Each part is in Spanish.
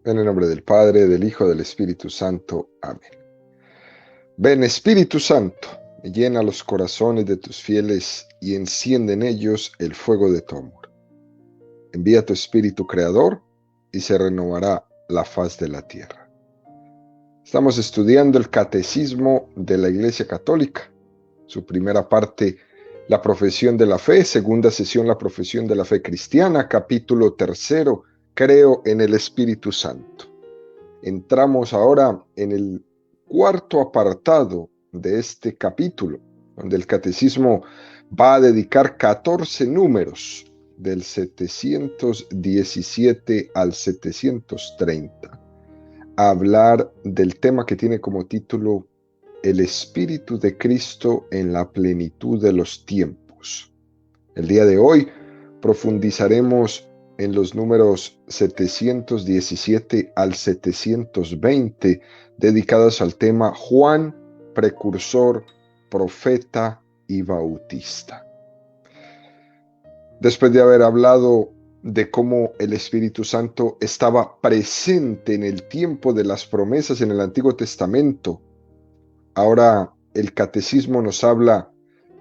En el nombre del Padre, del Hijo, del Espíritu Santo. Amén. Ven, Espíritu Santo, llena los corazones de tus fieles y enciende en ellos el fuego de tu amor. Envía tu Espíritu Creador y se renovará la faz de la tierra. Estamos estudiando el Catecismo de la Iglesia Católica. Su primera parte, la profesión de la fe. Segunda sesión, la profesión de la fe cristiana. Capítulo tercero, creo en el Espíritu Santo. Entramos ahora en el cuarto apartado de este capítulo, donde el catecismo va a dedicar 14 números, del 717 al 730, a hablar del tema que tiene como título El Espíritu de Cristo en la plenitud de los tiempos. El día de hoy profundizaremos en los números 717 al 720, dedicados al tema Juan, precursor, profeta y bautista. Después de haber hablado de cómo el Espíritu Santo estaba presente en el tiempo de las promesas en el Antiguo Testamento, ahora el Catecismo nos habla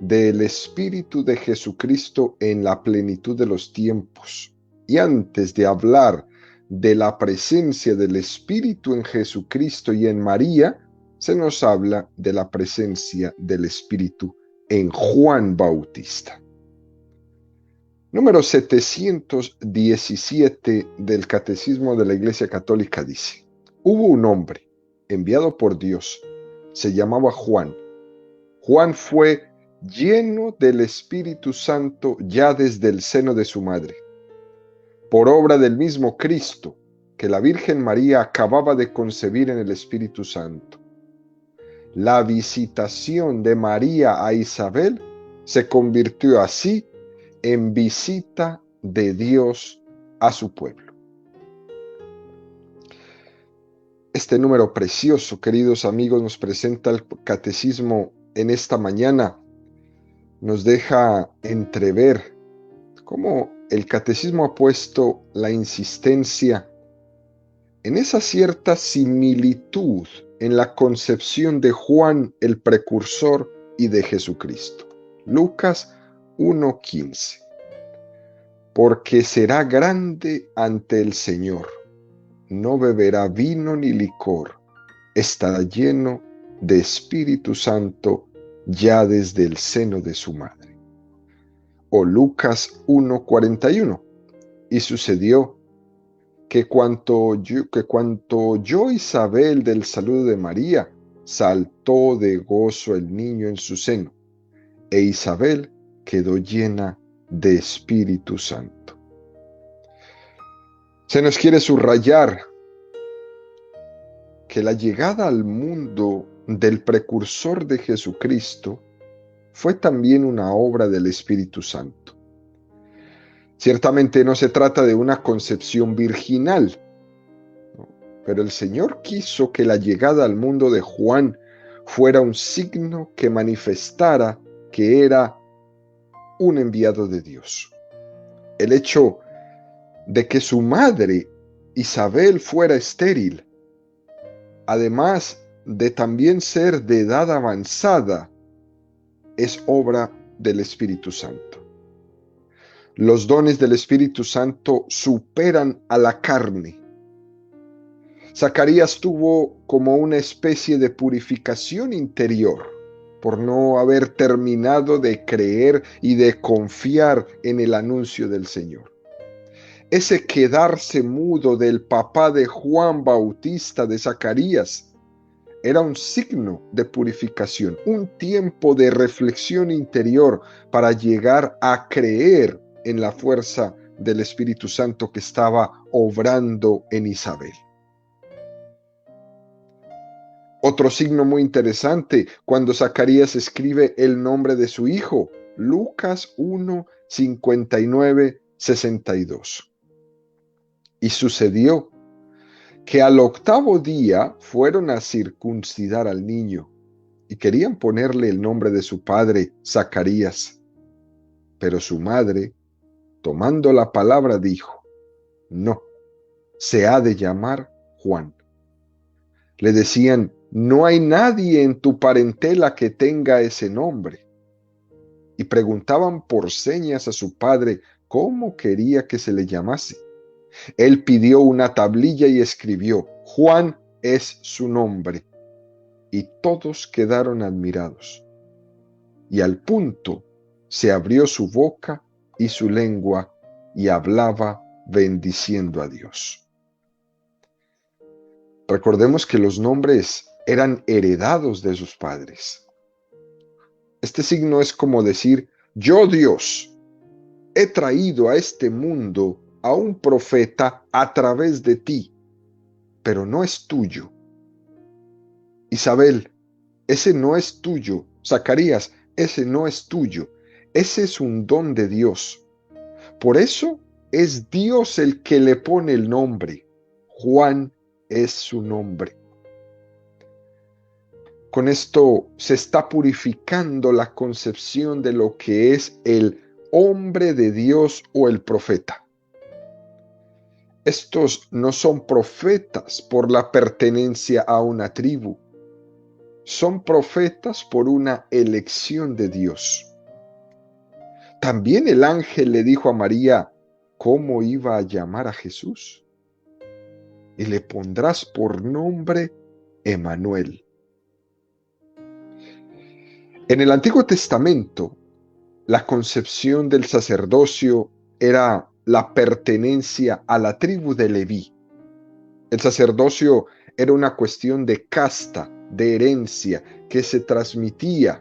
del Espíritu de Jesucristo en la plenitud de los tiempos. Y antes de hablar de la presencia del Espíritu en Jesucristo y en María, se nos habla de la presencia del Espíritu en Juan Bautista. Número 717 del Catecismo de la Iglesia Católica dice: hubo un hombre enviado por Dios, se llamaba Juan. Juan fue lleno del Espíritu Santo ya desde el seno de su madre, por obra del mismo Cristo, que la Virgen María acababa de concebir en el Espíritu Santo. La visitación de María a Isabel se convirtió así en visita de Dios a su pueblo. Este número precioso, queridos amigos, nos presenta el Catecismo en esta mañana. Nos deja entrever cómo el Catecismo ha puesto la insistencia en esa cierta similitud en la concepción de Juan el precursor y de Jesucristo. Lucas 1:15. Porque será grande ante el Señor, no beberá vino ni licor, estará lleno de Espíritu Santo ya desde el seno de su madre. O Lucas 1:41. Y sucedió que cuanto oyó Isabel del saludo de María, saltó de gozo el niño en su seno, e Isabel quedó llena de Espíritu Santo. Se nos quiere subrayar que la llegada al mundo del precursor de Jesucristo fue también una obra del Espíritu Santo. Ciertamente no se trata de una concepción virginal, pero el Señor quiso que la llegada al mundo de Juan fuera un signo que manifestara que era un enviado de Dios. El hecho de que su madre, Isabel, fuera estéril, además de también ser de edad avanzada, es obra del Espíritu Santo. Los dones del Espíritu Santo superan a la carne. Zacarías tuvo como una especie de purificación interior por no haber terminado de creer y de confiar en el anuncio del Señor. Ese quedarse mudo del papá de Juan Bautista, de Zacarías, era un signo de purificación, un tiempo de reflexión interior para llegar a creer en la fuerza del Espíritu Santo que estaba obrando en Isabel. Otro signo muy interesante, cuando Zacarías escribe el nombre de su hijo, Lucas 1:59-62. Y sucedió que al octavo día fueron a circuncidar al niño y querían ponerle el nombre de su padre, Zacarías. Pero su madre, tomando la palabra, dijo: no, se ha de llamar Juan. Le decían: no hay nadie en tu parentela que tenga ese nombre. Y preguntaban por señas a su padre cómo quería que se le llamase. Él pidió una tablilla y escribió: Juan es su nombre. Y todos quedaron admirados. Y al punto se abrió su boca y su lengua y hablaba bendiciendo a Dios. Recordemos que los nombres eran heredados de sus padres. Este signo es como decir: yo, Dios, he traído a este mundo a un profeta a través de ti, pero no es tuyo. Isabel, ese no es tuyo. Zacarías, ese no es tuyo. Ese es un don de Dios. Por eso es Dios el que le pone el nombre. Juan es su nombre. Con esto se está purificando la concepción de lo que es el hombre de Dios o el profeta. Estos no son profetas por la pertenencia a una tribu. Son profetas por una elección de Dios. También el ángel le dijo a María cómo iba a llamar a Jesús. Y le pondrás por nombre Emmanuel. En el Antiguo Testamento, la concepción del sacerdocio era la pertenencia a la tribu de Leví. El sacerdocio era una cuestión de casta, de herencia, que se transmitía.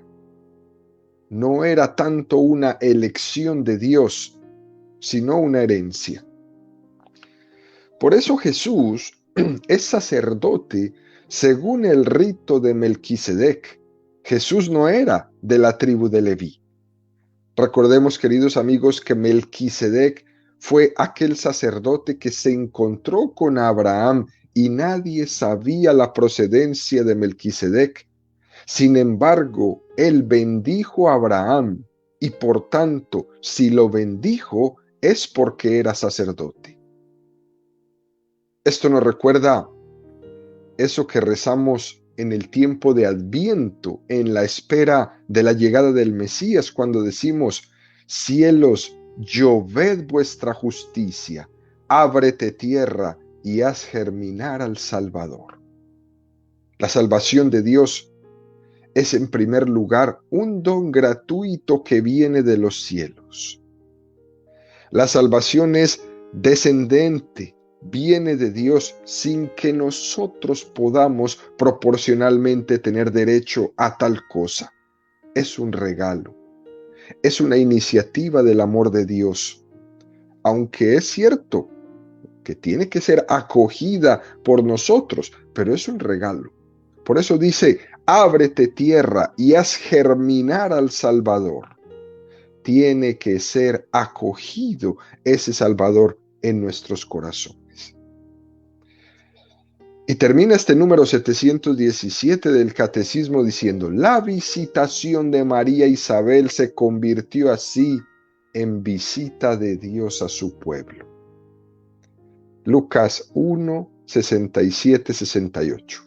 No era tanto una elección de Dios, sino una herencia. Por eso Jesús es sacerdote según el rito de Melquisedec. Jesús no era de la tribu de Leví. Recordemos, queridos amigos, que Melquisedec fue aquel sacerdote que se encontró con Abraham y nadie sabía la procedencia de Melquisedec. Sin embargo, él bendijo a Abraham y por tanto, si lo bendijo, es porque era sacerdote. Esto nos recuerda eso que rezamos en el tiempo de Adviento, en la espera de la llegada del Mesías, cuando decimos: cielos, lloved vuestra justicia, ábrete tierra y haz germinar al Salvador. La salvación de Dios es en primer lugar un don gratuito que viene de los cielos. La salvación es descendente, viene de Dios sin que nosotros podamos proporcionalmente tener derecho a tal cosa. Es un regalo, es una iniciativa del amor de Dios, aunque es cierto que tiene que ser acogida por nosotros, pero es un regalo. Por eso dice: ábrete tierra y haz germinar al Salvador. Tiene que ser acogido ese Salvador en nuestros corazones. Y termina este número 717 del Catecismo diciendo: la visitación de María Isabel se convirtió así en visita de Dios a su pueblo. Lucas 1, 67, 68.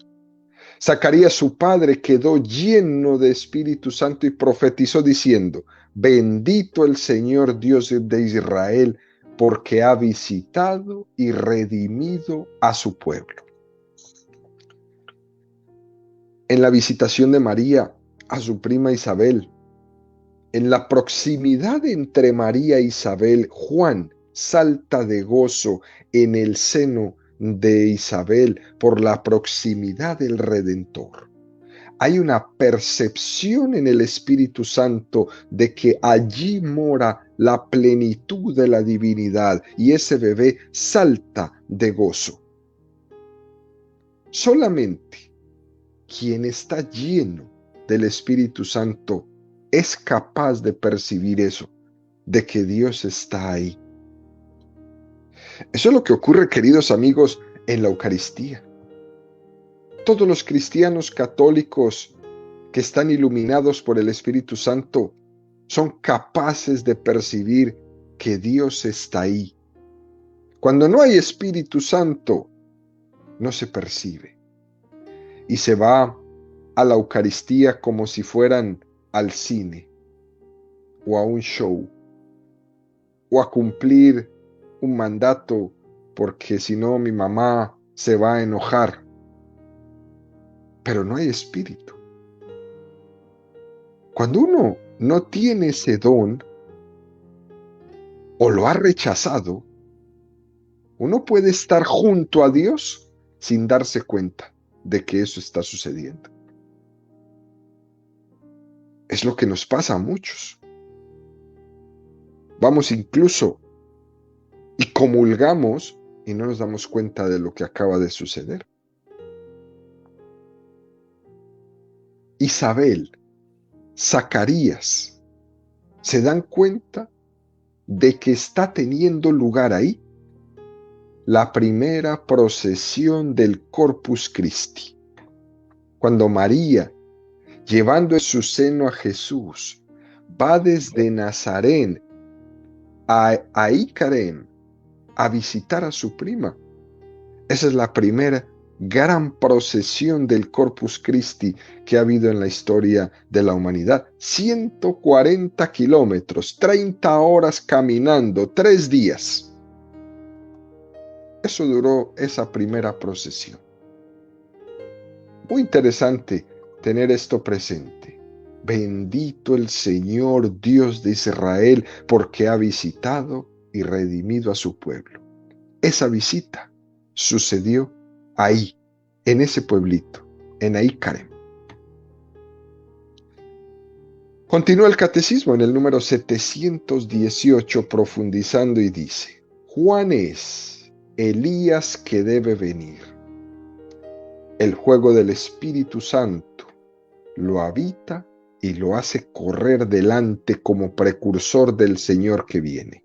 Zacarías, su padre, quedó lleno de Espíritu Santo y profetizó diciendo: bendito el Señor Dios de Israel, porque ha visitado y redimido a su pueblo. En la visitación de María a su prima Isabel, en la proximidad entre María e Isabel, Juan salta de gozo en el seno de Isabel por la proximidad del Redentor. Hay una percepción en el Espíritu Santo de que allí mora la plenitud de la divinidad y ese bebé salta de gozo. Solamente quien está lleno del Espíritu Santo es capaz de percibir eso, de que Dios está ahí. Eso es lo que ocurre, queridos amigos, en la Eucaristía. Todos los cristianos católicos que están iluminados por el Espíritu Santo son capaces de percibir que Dios está ahí. Cuando no hay Espíritu Santo, no se percibe. Y se va a la Eucaristía como si fueran al cine o a un show o a cumplir un mandato, porque si no mi mamá se va a enojar. Pero no hay espíritu. Cuando uno no tiene ese don o lo ha rechazado, uno puede estar junto a Dios sin darse cuenta de que eso está sucediendo. Es lo que nos pasa a muchos. Vamos incluso y comulgamos y no nos damos cuenta de lo que acaba de suceder. Isabel, Zacarías, se dan cuenta de que está teniendo lugar ahí la primera procesión del Corpus Christi. Cuando María, llevando en su seno a Jesús, va desde Nazaret a Icarem a visitar a su prima. Esa es la primera gran procesión del Corpus Christi que ha habido en la historia de la humanidad. 140 kilómetros, 30 horas caminando, 3 días. Eso duró esa primera procesión. Muy interesante tener esto presente. Bendito el Señor Dios de Israel, porque ha visitado y redimido a su pueblo. Esa visita sucedió ahí, en ese pueblito, en Icarem. Continúa el catecismo en el número 718, profundizando y dice: Juan es Elías que debe venir. El juego del Espíritu Santo lo habita y lo hace correr delante como precursor del Señor que viene.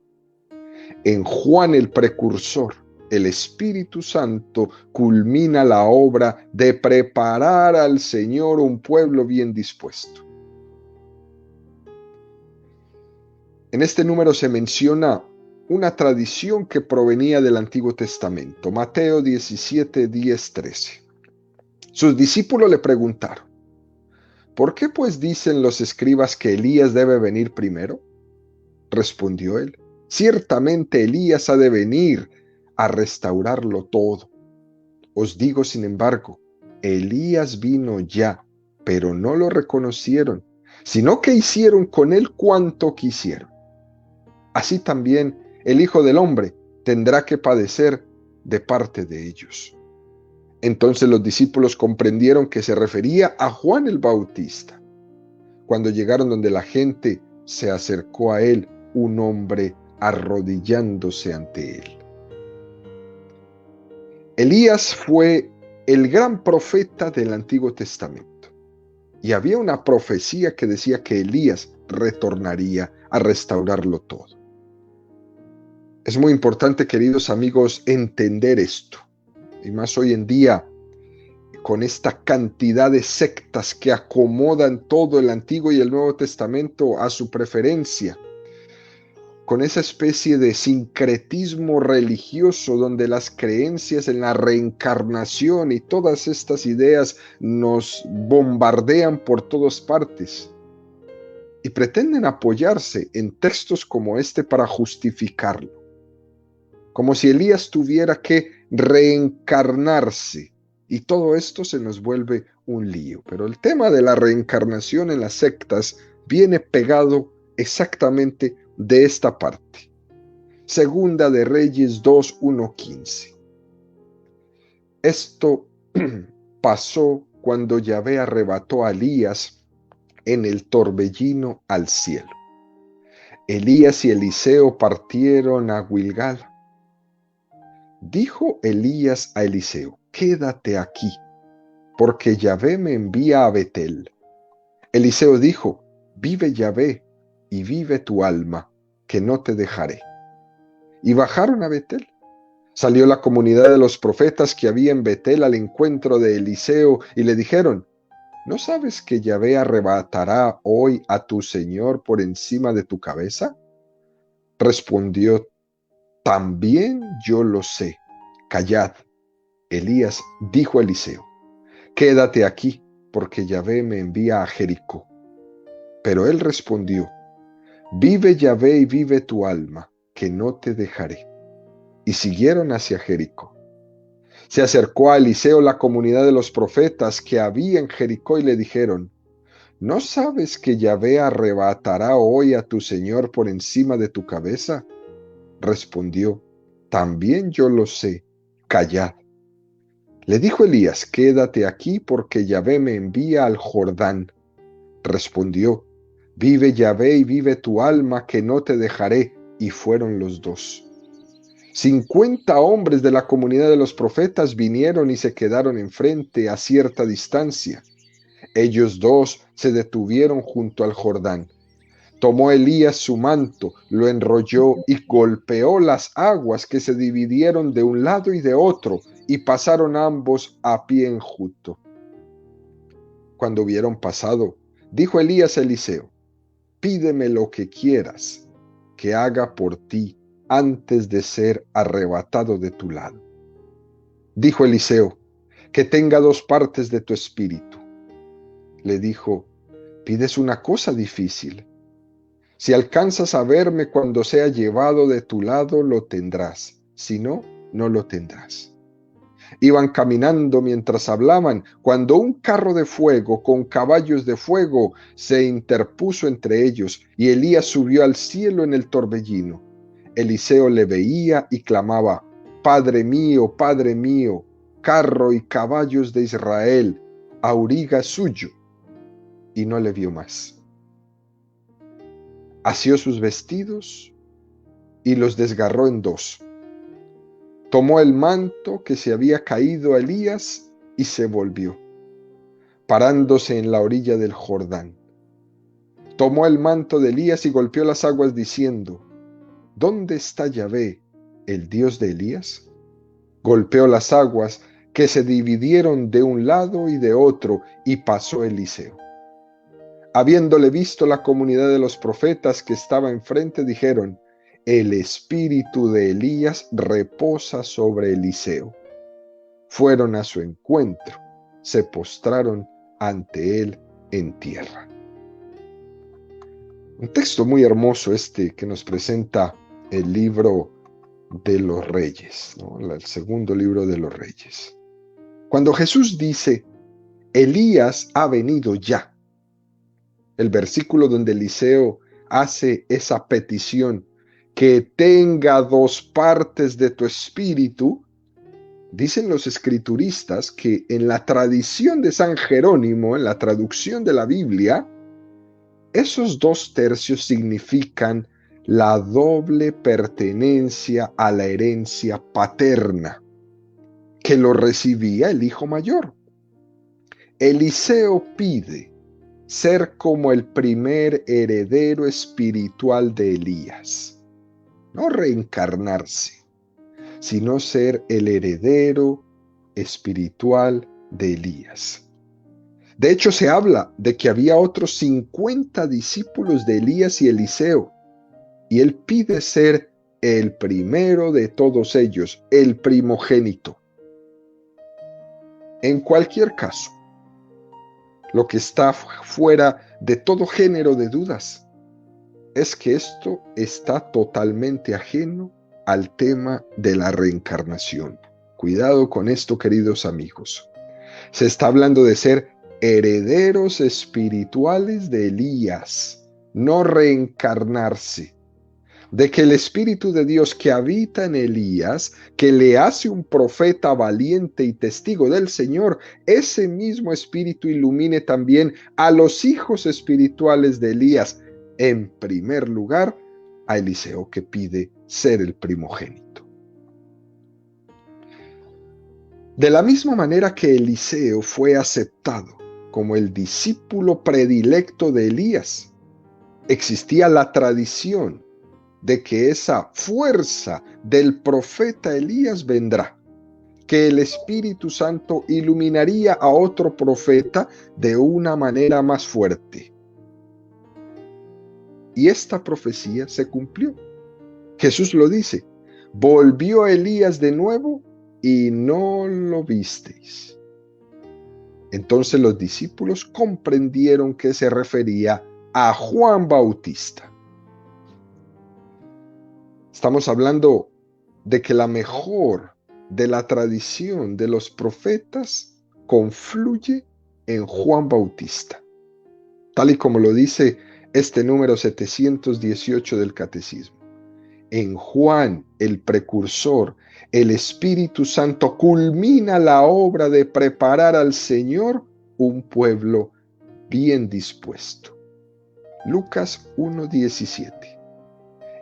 En Juan el precursor, el Espíritu Santo culmina la obra de preparar al Señor un pueblo bien dispuesto. En este número se menciona una tradición que provenía del Antiguo Testamento, Mateo 17, 10, 13. Sus discípulos le preguntaron: ¿por qué pues dicen los escribas que Elías debe venir primero? Respondió él: ciertamente Elías ha de venir a restaurarlo todo. Os digo, sin embargo, Elías vino ya, pero no lo reconocieron, sino que hicieron con él cuanto quisieron. Así también el Hijo del Hombre tendrá que padecer de parte de ellos. Entonces los discípulos comprendieron que se refería a Juan el Bautista. Cuando llegaron donde la gente, se acercó a él un hombre arrodillándose ante él. Elías fue el gran profeta del Antiguo Testamento. Y había una profecía que decía que Elías retornaría a restaurarlo todo. Es muy importante, queridos amigos, entender esto. Y más hoy en día, con esta cantidad de sectas que acomodan todo el Antiguo y el Nuevo Testamento a su preferencia, con esa especie de sincretismo religioso donde las creencias en la reencarnación y todas estas ideas nos bombardean por todas partes y pretenden apoyarse en textos como este para justificarlo, como si Elías tuviera que reencarnarse. Y todo esto se nos vuelve un lío. Pero el tema de la reencarnación en las sectas viene pegado exactamente de esta parte. Segunda de Reyes 2, 1, 15. Esto pasó cuando Yahvé arrebató a Elías en el torbellino al cielo. Elías y Eliseo partieron a Gilgal. Dijo Elías a Eliseo: quédate aquí, porque Yahvé me envía a Betel. Eliseo dijo: vive Yahvé, y vive tu alma, que no te dejaré. Y bajaron a Betel. Salió la comunidad de los profetas que había en Betel al encuentro de Eliseo, y le dijeron: ¿no sabes que Yahvé arrebatará hoy a tu Señor por encima de tu cabeza? Respondió: también yo lo sé, callad. Elías dijo a Eliseo: quédate aquí, porque Yahvé me envía a Jericó. Pero él respondió: vive Yahvé y vive tu alma, que no te dejaré. Y siguieron hacia Jericó. Se acercó a Eliseo la comunidad de los profetas que había en Jericó y le dijeron: ¿no sabes que Yahvé arrebatará hoy a tu señor por encima de tu cabeza? Respondió: también yo lo sé, callad. Le dijo Elías: quédate aquí, porque Yahvé me envía al Jordán. Respondió: vive Yahvé y vive tu alma, que no te dejaré. Y fueron los dos. 50 hombres de la comunidad de los profetas vinieron y se quedaron enfrente a cierta distancia. Ellos dos se detuvieron junto al Jordán. Tomó Elías su manto, lo enrolló y golpeó las aguas, que se dividieron de un lado y de otro, y pasaron ambos a pie enjuto. Cuando hubieron pasado, dijo Elías a Eliseo: pídeme lo que quieras que haga por ti antes de ser arrebatado de tu lado. Dijo Eliseo: que tenga 2 partes de tu espíritu. Le dijo: pides una cosa difícil. Si alcanzas a verme cuando sea llevado de tu lado, lo tendrás. Si no, no lo tendrás. Iban caminando mientras hablaban, cuando un carro de fuego con caballos de fuego se interpuso entre ellos, y Elías subió al cielo en el torbellino. Eliseo le veía y clamaba: Padre mío, carro y caballos de Israel, auriga suyo. Y no le vio más. Asió sus vestidos y los desgarró en 2. Tomó el manto que se había caído a Elías y se volvió, parándose en la orilla del Jordán. Tomó el manto de Elías y golpeó las aguas diciendo: ¿dónde está Yahvé, el Dios de Elías? Golpeó las aguas, que se dividieron de un lado y de otro, y pasó Eliseo. Habiéndole visto la comunidad de los profetas que estaba enfrente, dijeron: el espíritu de Elías reposa sobre Eliseo. Fueron a su encuentro, se postraron ante él en tierra. Un texto muy hermoso este que nos presenta el libro de los Reyes, ¿no? El segundo libro de los Reyes. Cuando Jesús dice: Elías ha venido ya, el versículo donde Eliseo hace esa petición, que tenga 2 partes de tu espíritu, dicen los escrituristas que en la tradición de San Jerónimo, en la traducción de la Biblia, esos 2 tercios significan la doble pertenencia a la herencia paterna, que lo recibía el hijo mayor. Eliseo pide ser como el primer heredero espiritual de Elías, no reencarnarse, sino ser el heredero espiritual de Elías. De hecho, se habla de que había otros 50 discípulos de Elías y Eliseo, y él pide ser el primero de todos ellos, el primogénito. En cualquier caso, lo que está fuera de todo género de dudas es que esto está totalmente ajeno al tema de la reencarnación. Cuidado con esto, queridos amigos. Se está hablando de ser herederos espirituales de Elías, no reencarnarse. De que el Espíritu de Dios que habita en Elías, que le hace un profeta valiente y testigo del Señor, ese mismo Espíritu ilumine también a los hijos espirituales de Elías, en primer lugar a Eliseo, que pide ser el primogénito. De la misma manera que Eliseo fue aceptado como el discípulo predilecto de Elías, existía la tradición de que esa fuerza del profeta Elías vendrá, que el Espíritu Santo iluminaría a otro profeta de una manera más fuerte. Y esta profecía se cumplió. Jesús lo dice: volvió Elías de nuevo y no lo visteis. Entonces los discípulos comprendieron que se refería a Juan Bautista. Estamos hablando de que la mejor de la tradición de los profetas confluye en Juan Bautista, tal y como lo dice este número 718 del Catecismo. En Juan, el precursor, el Espíritu Santo culmina la obra de preparar al Señor un pueblo bien dispuesto. Lucas 1:17.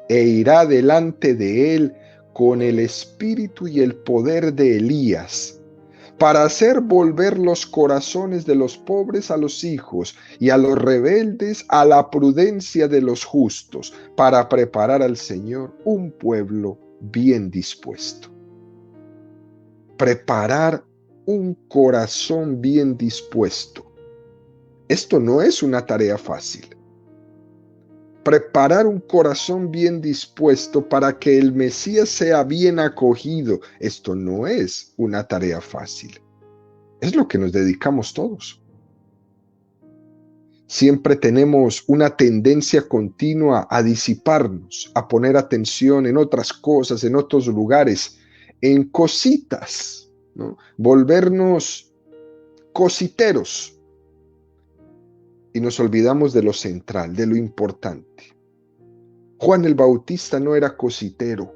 E irá delante de él con el espíritu y el poder de Elías, para hacer volver los corazones de los pobres a los hijos y a los rebeldes a la prudencia de los justos, para preparar al Señor un pueblo bien dispuesto. Preparar un corazón bien dispuesto. Esto no es una tarea fácil. Preparar un corazón bien dispuesto para que el Mesías sea bien acogido. Esto no es una tarea fácil. Es lo que nos dedicamos todos. Siempre tenemos una tendencia continua a disiparnos, a poner atención en otras cosas, en otros lugares, en cositas, ¿no? Volvernos cositeros. Y nos olvidamos de lo central, de lo importante. Juan el Bautista no era cositero.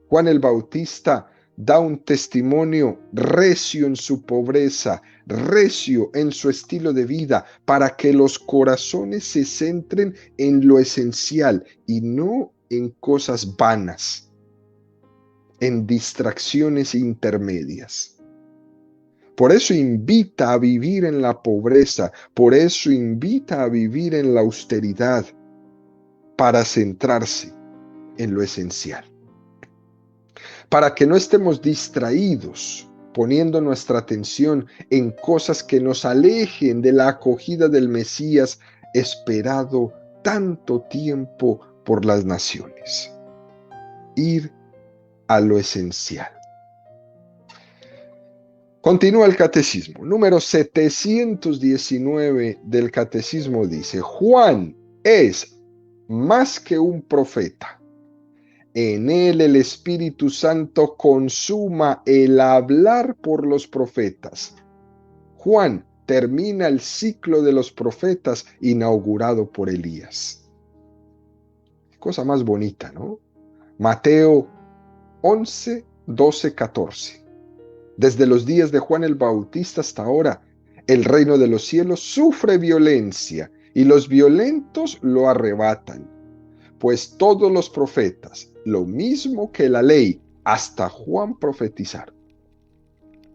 Juan el Bautista da un testimonio recio en su pobreza, recio en su estilo de vida, para que los corazones se centren en lo esencial y no en cosas vanas, en distracciones intermedias. Por eso invita a vivir en la pobreza, por eso invita a vivir en la austeridad, para centrarse en lo esencial. Para que no estemos distraídos, poniendo nuestra atención en cosas que nos alejen de la acogida del Mesías esperado tanto tiempo por las naciones. Ir a lo esencial. Continúa el catecismo. Número 719 del catecismo dice: Juan es más que un profeta. En él el Espíritu Santo consuma el hablar por los profetas. Juan termina el ciclo de los profetas inaugurado por Elías. Cosa más bonita, ¿no? Mateo 11, 12, 14. Desde los días de Juan el Bautista hasta ahora, el reino de los cielos sufre violencia y los violentos lo arrebatan. Pues todos los profetas, lo mismo que la ley, hasta Juan profetizaron.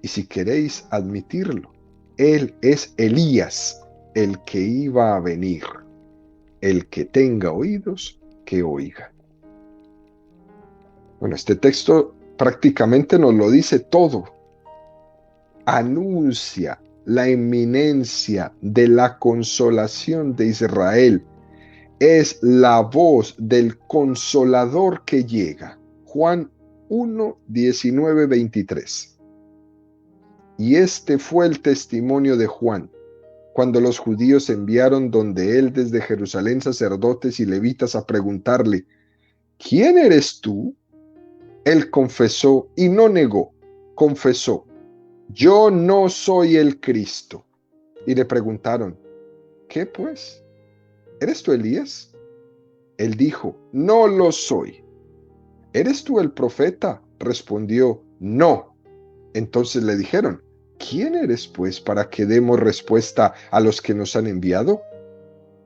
Y si queréis admitirlo, él es Elías, el que iba a venir. El que tenga oídos, que oiga. Bueno, este texto prácticamente nos lo dice todo. Anuncia la inminencia de la consolación de Israel. Es la voz del Consolador que llega. Juan 1, 19, 23. Y este fue el testimonio de Juan, cuando los judíos enviaron donde él desde Jerusalén sacerdotes y levitas a preguntarle: ¿quién eres tú? Él confesó y no negó, confesó: yo no soy el Cristo. Y le preguntaron: ¿qué pues? ¿Eres tú Elías? Él dijo: no lo soy. ¿Eres tú el profeta? Respondió: no. Entonces le dijeron: ¿quién eres pues para que demos respuesta a los que nos han enviado?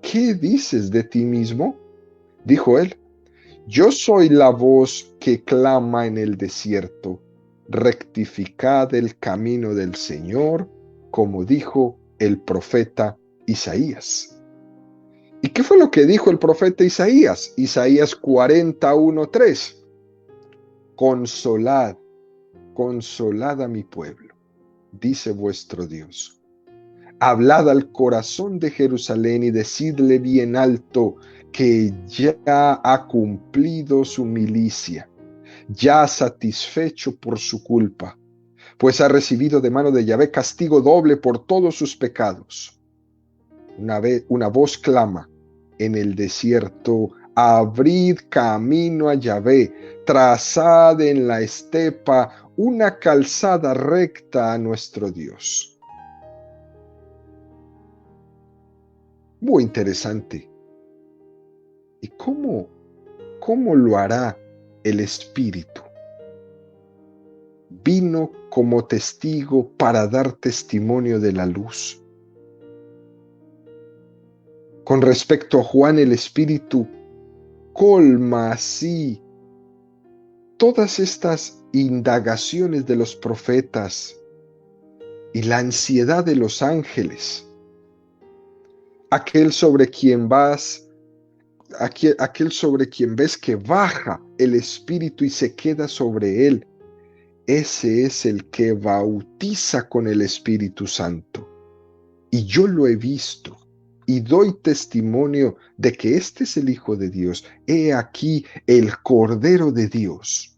¿Qué dices de ti mismo? Dijo él: yo soy la voz que clama en el desierto: rectificad el camino del Señor, como dijo el profeta Isaías. ¿Y qué fue lo que dijo el profeta Isaías? Isaías 41:3. Consolad, consolad a mi pueblo, dice vuestro Dios. Hablad al corazón de Jerusalén y decidle bien alto que ya ha cumplido su milicia. ya satisfecho por su culpa, pues ha recibido de mano de Yahvé castigo doble por todos sus pecados. Una voz clama en el desierto: abrid camino a Yahvé, trazad en la estepa una calzada recta a nuestro Dios. Muy interesante. ¿Y cómo lo hará el Espíritu? Vino como testigo para dar testimonio de la luz. Con respecto a Juan, el Espíritu colma así todas estas indagaciones de los profetas y la ansiedad de los ángeles. Aquel sobre quien ves que baja el Espíritu y se queda sobre él, ese es el que bautiza con el Espíritu Santo. Y yo lo he visto y doy testimonio de que este es el Hijo de Dios. He aquí el Cordero de Dios.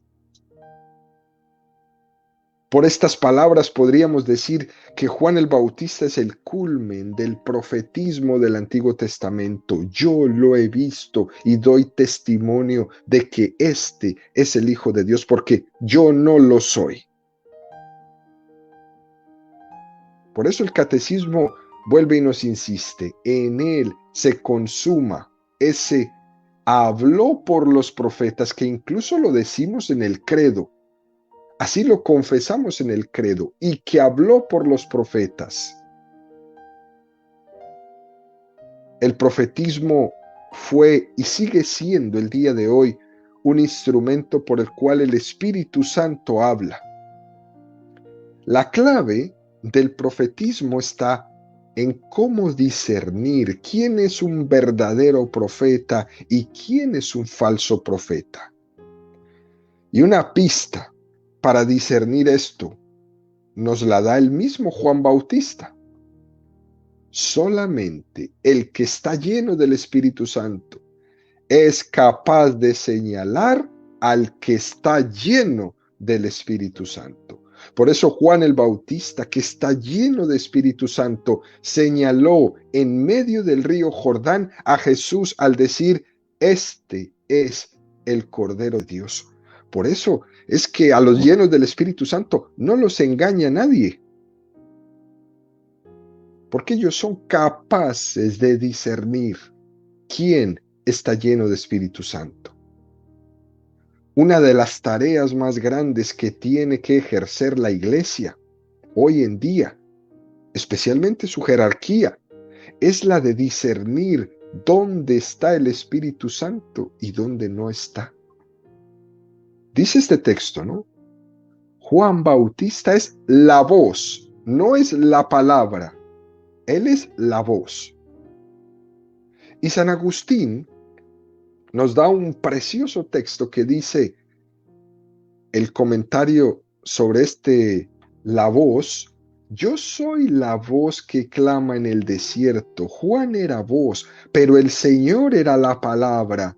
Por estas palabras podríamos decir que Juan el Bautista es el culmen del profetismo del Antiguo Testamento. Yo lo he visto y doy testimonio de que este es el Hijo de Dios, porque yo no lo soy. Por eso el catecismo vuelve y nos insiste: en él se consuma ese habló por los profetas, que incluso lo decimos en el credo. Así lo confesamos en el credo, y que habló por los profetas. El profetismo fue y sigue siendo el día de hoy un instrumento por el cual el Espíritu Santo habla. La clave del profetismo está en cómo discernir quién es un verdadero profeta y quién es un falso profeta. Y una pista para discernir esto nos la da el mismo Juan Bautista. Solamente el que está lleno del Espíritu Santo es capaz de señalar al que está lleno del Espíritu Santo. Por eso Juan el Bautista, que está lleno de Espíritu Santo, señaló en medio del río Jordán a Jesús al decir: este es el Cordero de Dios. Por eso es que a los llenos del Espíritu Santo no los engaña nadie, porque ellos son capaces de discernir quién está lleno de Espíritu Santo. Una de las tareas más grandes que tiene que ejercer la Iglesia hoy en día, especialmente su jerarquía, es la de discernir dónde está el Espíritu Santo y dónde no está. Dice este texto, ¿no? Juan Bautista es la voz, no es la palabra. Él es la voz. Y San Agustín nos da un precioso texto que dice, el comentario sobre la voz: yo soy la voz que clama en el desierto. Juan era voz, pero el Señor era la palabra.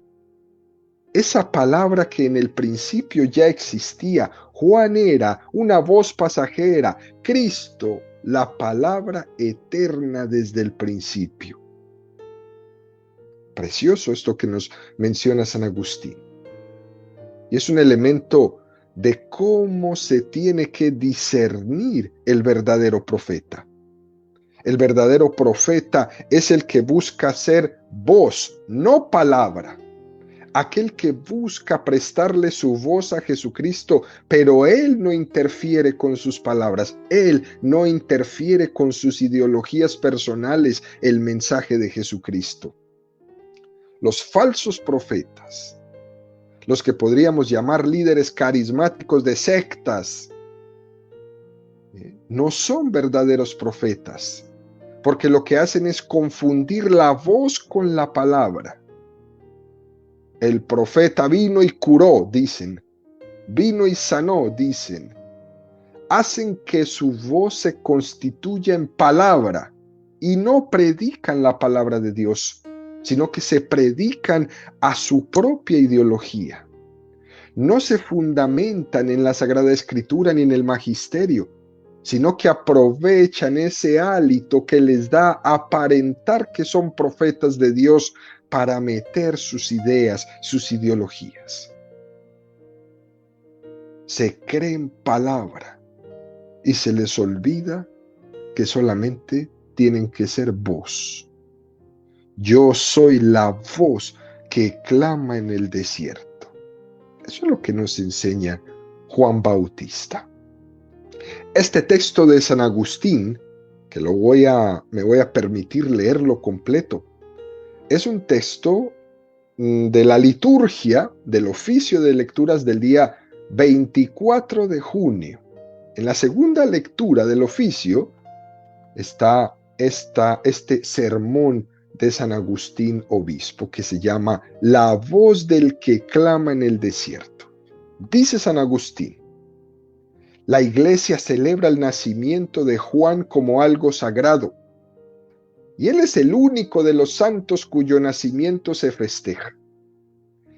Esa palabra que en el principio ya existía. Juan era una voz pasajera. Cristo, la palabra eterna desde el principio. Precioso esto que nos menciona San Agustín. Y es un elemento de cómo se tiene que discernir el verdadero profeta. El verdadero profeta es el que busca ser voz, no palabra. Aquel que busca prestarle su voz a Jesucristo, pero él no interfiere con sus palabras, él no interfiere con sus ideologías personales, el mensaje de Jesucristo. Los falsos profetas, los que podríamos llamar líderes carismáticos de sectas, no son verdaderos profetas, porque lo que hacen es confundir la voz con la palabra. El profeta vino y curó, dicen. Vino y sanó, dicen. Hacen que su voz se constituya en palabra y no predican la palabra de Dios, sino que se predican a su propia ideología. no se fundamentan en la Sagrada Escritura ni en el magisterio, sino que aprovechan ese hálito que les da aparentar que son profetas de Dios para meter sus ideas, sus ideologías. Se creen palabra y se les olvida que solamente tienen que ser voz. Yo soy la voz que clama en el desierto. Eso es lo que nos enseña Juan Bautista. Este texto de San Agustín, que me voy a permitir leerlo completo, es un texto de la liturgia del oficio de lecturas del día 24 de junio. En la segunda lectura del oficio está este sermón de San Agustín obispo que se llama La voz del que clama en el desierto. Dice San Agustín: la Iglesia celebra el nacimiento de Juan como algo sagrado, y él es el único de los santos cuyo nacimiento se festeja.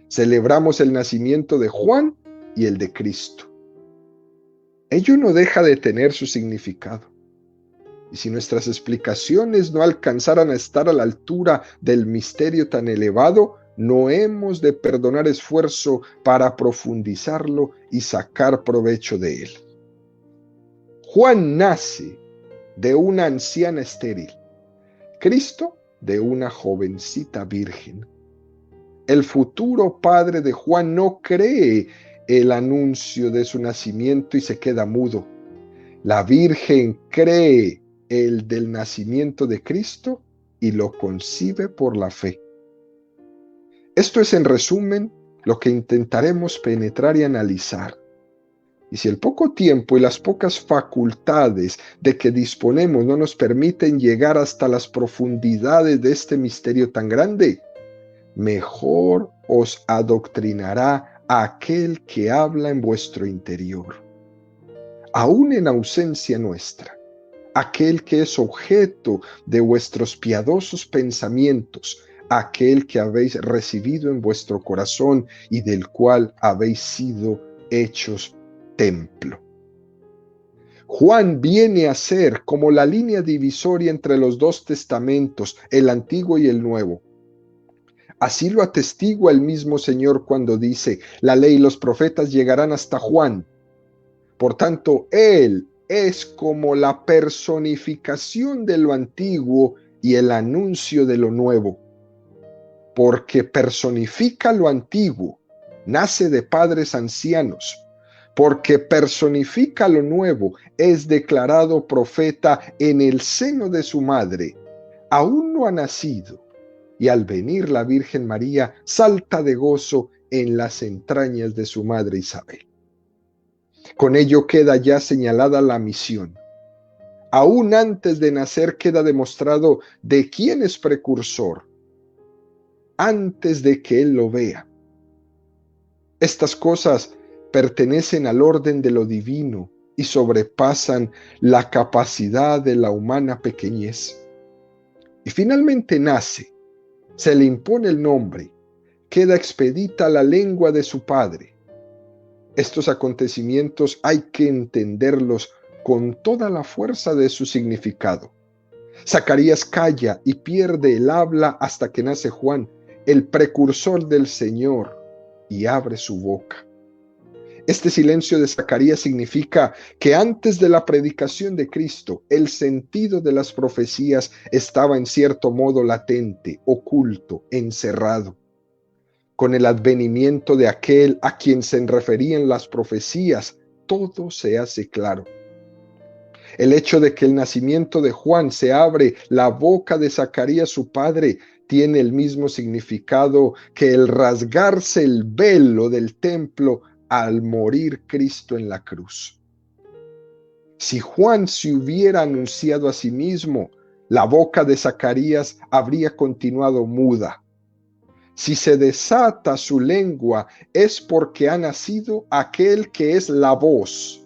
Celebramos el nacimiento de Juan y el de Cristo. Ello no deja de tener su significado. Y si nuestras explicaciones no alcanzaran a estar a la altura del misterio tan elevado, no hemos de perdonar esfuerzo para profundizarlo y sacar provecho de él. Juan nace de una anciana estéril, Cristo de una jovencita virgen. El futuro padre de Juan no cree el anuncio de su nacimiento y se queda mudo. La Virgen cree el del nacimiento de Cristo y lo concibe por la fe. Esto es, en resumen, lo que intentaremos penetrar y analizar. Y si el poco tiempo y las pocas facultades de que disponemos no nos permiten llegar hasta las profundidades de este misterio tan grande, mejor os adoctrinará aquel que habla en vuestro interior. Aún en ausencia nuestra, aquel que es objeto de vuestros piadosos pensamientos, aquel que habéis recibido en vuestro corazón y del cual habéis sido hechos templo. Juan viene a ser como la línea divisoria entre los dos testamentos, el Antiguo y el Nuevo. Así lo atestigua el mismo Señor cuando dice: la ley y los profetas llegarán hasta Juan. Por tanto, Él es como la personificación de lo antiguo y el anuncio de lo nuevo. Porque personifica lo antiguo, nace de padres ancianos. Porque personifica lo nuevo, es declarado profeta en el seno de su madre. Aún no ha nacido, y al venir la Virgen María salta de gozo en las entrañas de su madre Isabel. Con ello queda ya señalada la misión. Aún antes de nacer queda demostrado de quién es precursor, antes de que él lo vea. Estas cosas pertenecen al orden de lo divino y sobrepasan la capacidad de la humana pequeñez. Y finalmente nace, se le impone el nombre, queda expedita la lengua de su padre. Estos acontecimientos hay que entenderlos con toda la fuerza de su significado. Zacarías calla y pierde el habla hasta que nace Juan, el precursor del Señor, y abre su boca. Este silencio de Zacarías significa que antes de la predicación de Cristo, el sentido de las profecías estaba en cierto modo latente, oculto, encerrado. Con el advenimiento de aquel a quien se referían las profecías, todo se hace claro. El hecho de que el nacimiento de Juan se abre la boca de Zacarías su padre tiene el mismo significado que el rasgarse el velo del templo al morir Cristo en la cruz. Si Juan se hubiera anunciado a sí mismo, la boca de Zacarías habría continuado muda. Si se desata su lengua, es porque ha nacido aquel que es la voz.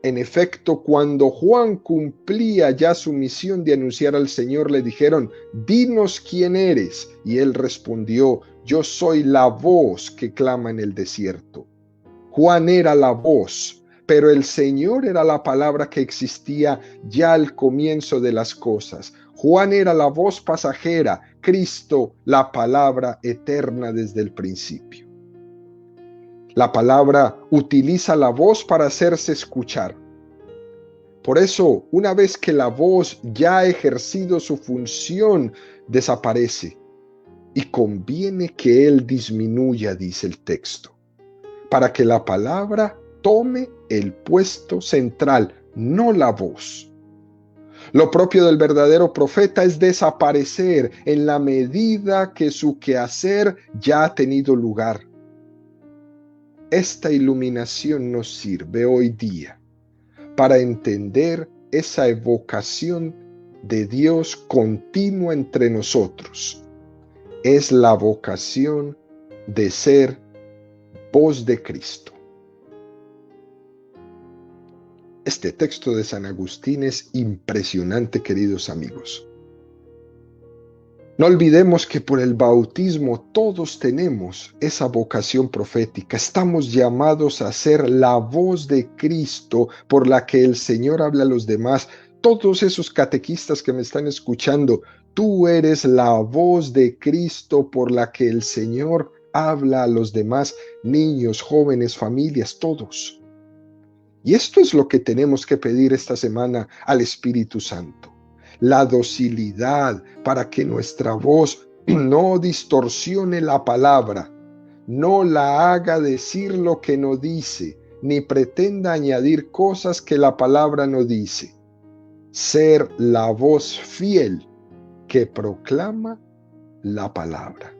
En efecto, cuando Juan cumplía ya su misión de anunciar al Señor, le dijeron: dinos quién eres. Y él respondió: yo soy la voz que clama en el desierto. Juan era la voz, pero el Señor era la palabra que existía ya al comienzo de las cosas. Juan era la voz pasajera, Cristo la palabra eterna desde el principio. La palabra utiliza la voz para hacerse escuchar. Por eso, una vez que la voz ya ha ejercido su función, desaparece. Y conviene que Él disminuya, dice el texto, para que la palabra tome el puesto central, no la voz. Lo propio del verdadero profeta es desaparecer en la medida que su quehacer ya ha tenido lugar. Esta iluminación nos sirve hoy día para entender esa evocación de Dios continua entre nosotros. Es la vocación de ser voz de Cristo. Este texto de San Agustín es impresionante, queridos amigos. No olvidemos que por el bautismo todos tenemos esa vocación profética. Estamos llamados a ser la voz de Cristo por la que el Señor habla a los demás. Todos esos catequistas que me están escuchando, tú eres la voz de Cristo por la que el Señor habla a los demás, niños, jóvenes, familias, todos. Y esto es lo que tenemos que pedir esta semana al Espíritu Santo. La docilidad para que nuestra voz no distorsione la palabra, no la haga decir lo que no dice, ni pretenda añadir cosas que la palabra no dice. Ser la voz fiel que proclama la palabra.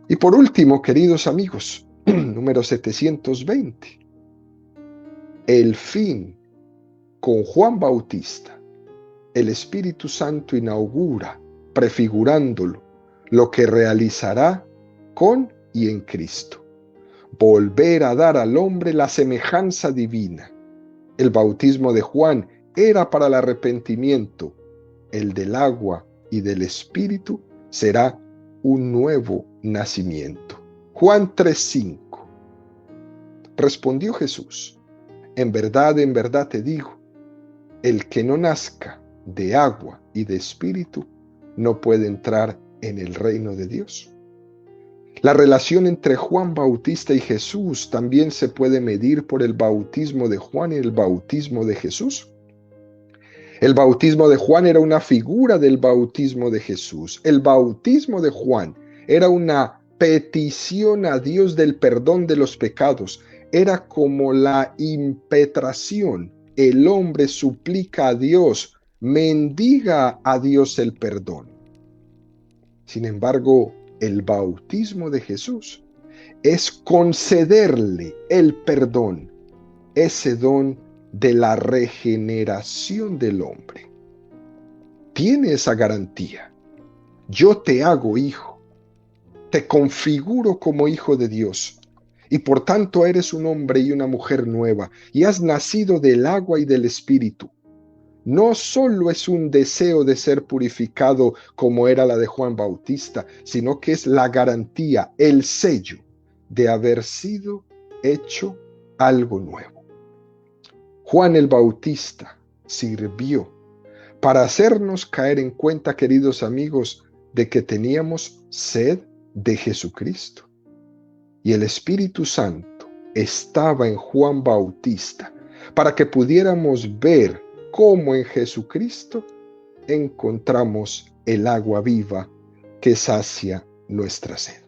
Y por último, queridos amigos, número 720. El fin con Juan Bautista. El Espíritu Santo inaugura, prefigurándolo, lo que realizará con y en Cristo. Volver a dar al hombre la semejanza divina. El bautismo de Juan era para el arrepentimiento. El del agua y del Espíritu será un nuevo nacimiento. Juan 3:5. Respondió Jesús: en verdad te digo, el que no nazca de agua y de espíritu no puede entrar en el reino de Dios. La relación entre Juan Bautista y Jesús también se puede medir por el bautismo de Juan y el bautismo de Jesús. El bautismo de Juan era una figura del bautismo de Jesús. El bautismo de Juan era una petición a Dios del perdón de los pecados. Era como la impetración. El hombre suplica a Dios, mendiga a Dios el perdón. Sin embargo, el bautismo de Jesús es concederle el perdón, ese don de la regeneración del hombre. Tiene esa garantía. Yo te hago hijo, te configuro como hijo de Dios. Y por tanto eres un hombre y una mujer nueva, y has nacido del agua y del Espíritu. No solo es un deseo de ser purificado como era la de Juan Bautista, sino que es la garantía, el sello de haber sido hecho algo nuevo. Juan el Bautista sirvió para hacernos caer en cuenta, queridos amigos, de que teníamos sed de Jesucristo. Y el Espíritu Santo estaba en Juan Bautista para que pudiéramos ver cómo en Jesucristo encontramos el agua viva que sacia nuestra sed.